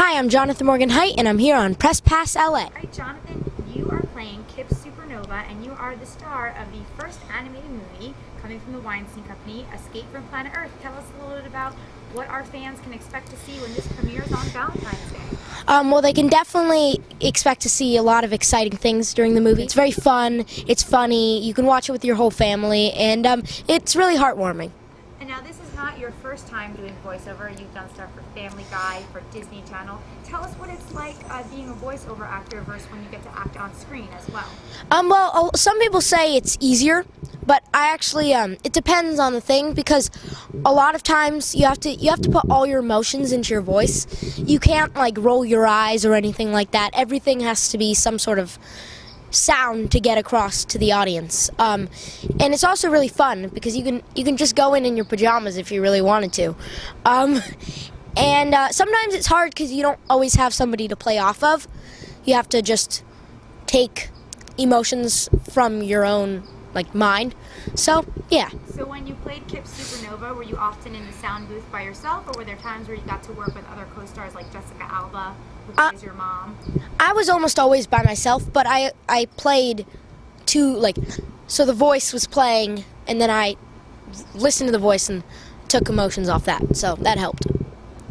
Hi, I'm Jonathan Morgan Heit, and I'm here on Press Pass LA. All right, Jonathan, you are playing Kip Supernova, and you are the star of the first animated movie coming from the Weinstein Company, Escape from Planet Earth. Tell us a little bit about what our fans can expect to see when this premieres on Valentine's Day. Well, they can definitely expect to see a lot of exciting things during the movie. It's very fun, it's funny, you can watch it with your whole family, and it's really heartwarming. And now this is not your first time doing voiceover. You've done stuff for Family Guy, for Disney Channel. Tell us what it's like being a voiceover actor versus when you get to act on screen as well. Well, some people say it's easier, but I actually, it depends on the thing, because a lot of times you have to put all your emotions into your voice. You can't like roll your eyes or anything like that. Everything has to be some sort of sound to get across to the audience, and it's also really fun because you can just go in your pajamas if you really wanted to, and sometimes it's hard because you don't always have somebody to play off of. You have to just take emotions from your own mind. So yeah. So when you played Kip Supernova, were you often in the sound booth by yourself, or were there times where you got to work with other co-stars like Jessica Alba, who plays your mom? I was almost always by myself, but I played so the voice was playing, and then I listened to the voice and took emotions off that, so that helped.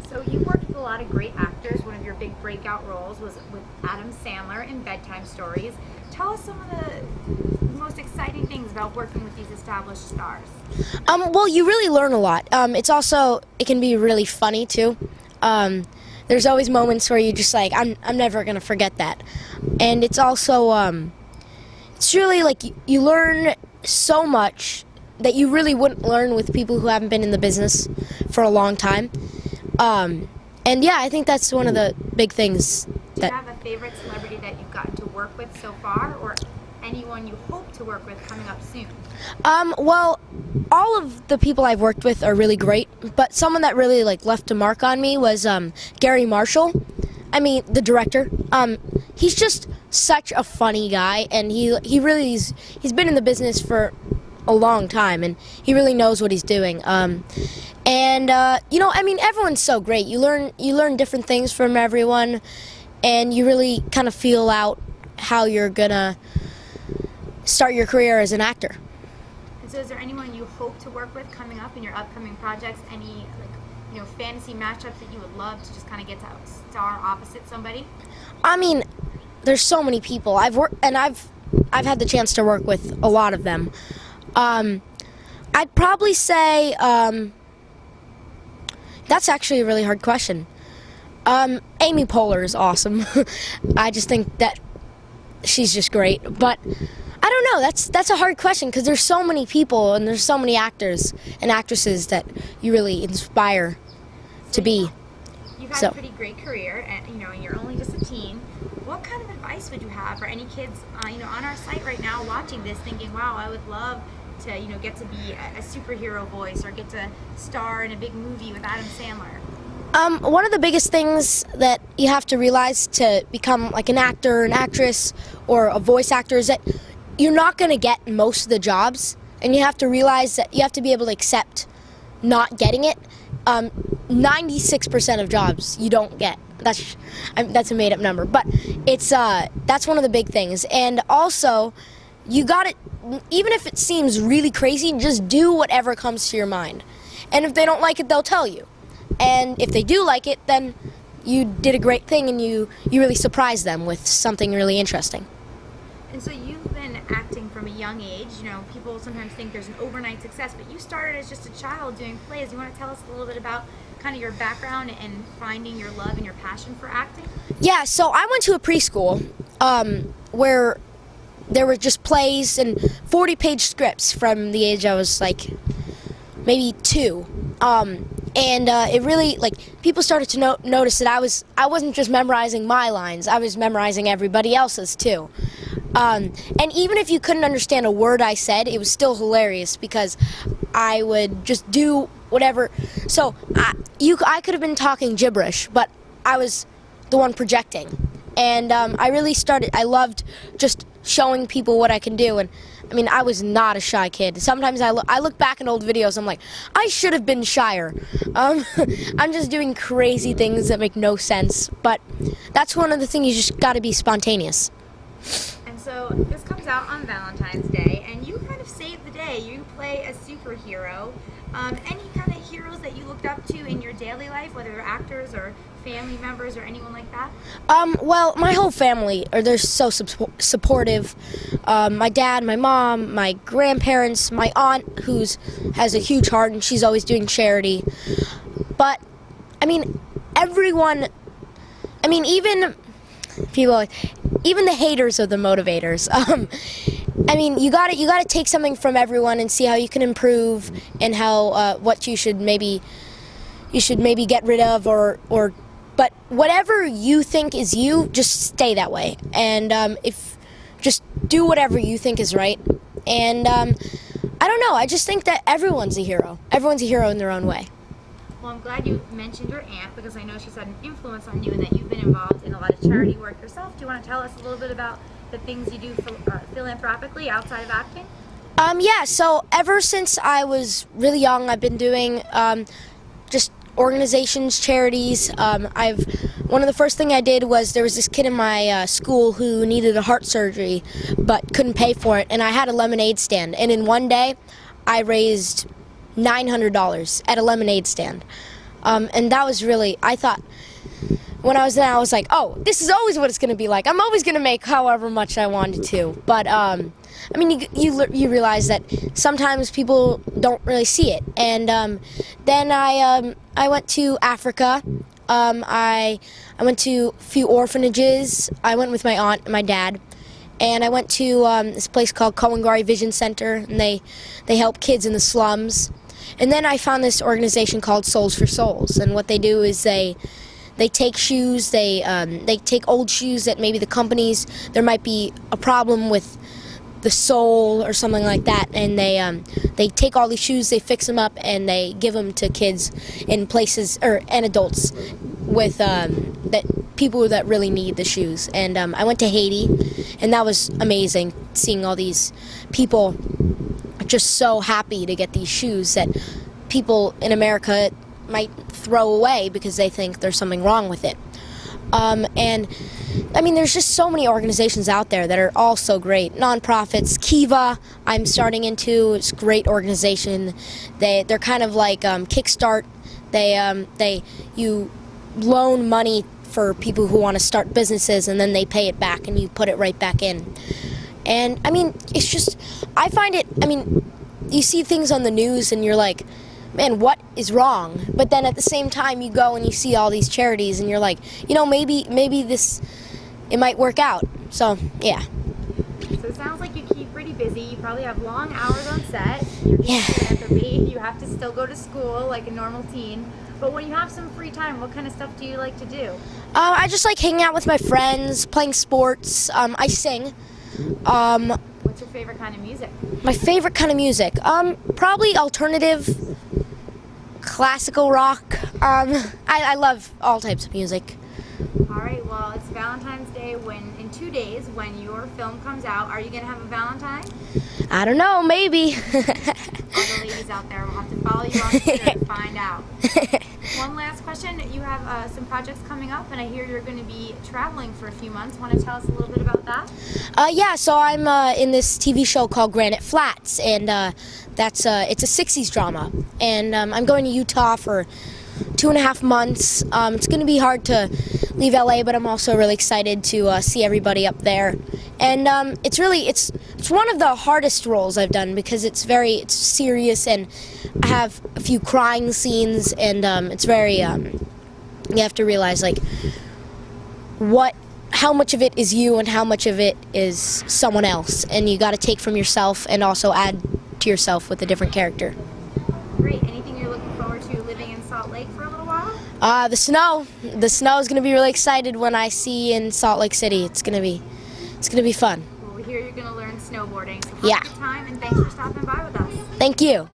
So you worked with a lot of great actors. One of your big breakout roles was with Adam Sandler in Bedtime Stories. Tell us some of the most exciting things about working with these established stars. Well, you really learn a lot. It can be really funny too. There's always moments where you're just like, I'm never gonna forget that. And it's also, it's really you learn so much that you really wouldn't learn with people who haven't been in the business for a long time. And yeah, I think that's one of the big things. Do you have a favorite celebrity that you've gotten to work with so far, or anyone you hope to work with coming up soon? Well, all of the people I've worked with are really great, but someone that really left a mark on me was Gary Marshall. I mean, the director. He's just such a funny guy, and he's been in the business for a long time, and he really knows what he's doing. I mean, everyone's so great. You learn different things from everyone, and you really kind of feel out how you're gonna start your career as an actor. And so is there anyone you hope to work with coming up in your upcoming projects? Any fantasy matchups that you would love to just kind of get to star opposite somebody? I mean, there's so many people. I've had the chance to work with a lot of them. I'd probably say that's actually a really hard question. Amy Poehler is awesome. I just think that she's just great, but I don't know. That's a hard question because there's so many people and there's so many actors and actresses that you really inspire to be. You've had a pretty great career, and you're only just a teen. What kind of advice would you have for any kids, on our site right now watching this, thinking, "Wow, I would love to, get to be a superhero voice or get to star in a big movie with Adam Sandler"? One of the biggest things that you have to realize to become an actor, an actress, or a voice actor is that you're not going to get most of the jobs, and you have to realize that you have to be able to accept not getting it. 96% of jobs you don't get. That's a made-up number, but that's one of the big things. And also, you got it. Even if it seems really crazy, just do whatever comes to your mind. And if they don't like it, they'll tell you. And if they do like it, then you did a great thing and you really surprised them with something really interesting. And so you've been acting from a young age. People sometimes think there's an overnight success, but you started as just a child doing plays. You want to tell us a little bit about kind of your background and finding your love and your passion for acting? Yeah, so I went to a preschool where there were just plays and 40-page scripts from the age I was maybe 2. It really, people started to notice that I wasn't just memorizing my lines, I was memorizing everybody else's too. And even if you couldn't understand a word I said, it was still hilarious because I would just do whatever. So I could have been talking gibberish, but I was the one projecting. And I loved just showing people what I can do. And I mean, I was not a shy kid. Sometimes I look back in old videos, I'm like, I should have been shyer. I'm just doing crazy things that make no sense, but that's one of the things, you just gotta be spontaneous. And so this comes out on Valentine's Day, and you kind of save the day. You play a superhero. Any kind of heroes that you looked up to in your daily life, whether they're actors or family members or anyone like that? Well, my whole family, they're so supportive. My dad, my mom, my grandparents, my aunt, has a huge heart, and she's always doing charity. But, I mean, everyone, I mean, even the haters are the motivators. I mean, you gotta take something from everyone and see how you can improve, and how what you should maybe get rid of, but whatever you think is you, just stay that way, and just do whatever you think is right. And I don't know, I just think that everyone's a hero. Everyone's a hero in their own way. Well, I'm glad you mentioned your aunt, because I know she's had an influence on you and that you've been involved in a lot of charity work yourself. Do you want to tell us a little bit about the things you do philanthropically outside of acting? Yeah, so ever since I was really young, I've been doing just organizations, charities. One of the first thing I did was, there was this kid in my school who needed a heart surgery but couldn't pay for it, and I had a lemonade stand, and in one day I raised $900 at a lemonade stand. And that was really, I thought, when I was there, I was like, oh, this is always what it's going to be like. I'm always going to make however much I wanted to. But, I mean, you realize that sometimes people don't really see it. And then I went to Africa. I went to a few orphanages. I went with my aunt and my dad. And I went to this place called Kawangware Vision Center, and they help kids in the slums. And then I found this organization called Souls for Souls, and what they do is they take shoes, they take old shoes that maybe the companies, there might be a problem with the sole or something like that, and they take all these shoes, they fix them up, and they give them to kids in places, and adults with people that really need the shoes. And I went to Haiti, and that was amazing, seeing all these people just so happy to get these shoes that people in America might throw away because they think there's something wrong with it. And I mean, there's just so many organizations out there that are all so great. Nonprofits, Kiva, I'm starting into. It's a great organization. They're kind of like Kickstart. You loan money for people who want to start businesses, and then they pay it back, and you put it right back in. And I mean, it's just, I find it, I mean, you see things on the news and you're like, man, what is wrong? But then at the same time, you go and you see all these charities, and you're like, you know, maybe it might work out. So, yeah. So it sounds like you keep pretty busy. You probably have long hours on set. You're doing philanthropy. You have to still go to school like a normal teen. But when you have some free time, what kind of stuff do you like to do? I just like hanging out with my friends, playing sports. I sing. What's your favorite kind of music? My favorite kind of music? Probably alternative, classical rock. I love all types of music. All right, well, it's Valentine's Day in 2 days when your film comes out. Are you going to have a Valentine? I don't know, maybe. All the ladies out there will have to follow you on Twitter and find out. One last question. You have some projects coming up, and I hear you're going to be traveling for a few months. Want to tell us a little bit about that? Yeah, so I'm in this TV show called Granite Flats, and it's a 60s drama. And I'm going to Utah for 2.5 months. It's going to be hard to leave LA, but I'm also really excited to see everybody up there. And it's one of the hardest roles I've done, because it's serious, and I have a few crying scenes, and it's very you have to realize like how much of it is you and how much of it is someone else, and you got to take from yourself and also add to yourself with a different character. Great. Anything you're looking forward to living in Salt Lake for a little while? The snow. The snow is going to be really excited when I see in Salt Lake City. It's going to be fun. Well, we hear you're going to learn snowboarding. So have yeah. a good time, and thanks for stopping by with us. Thank you.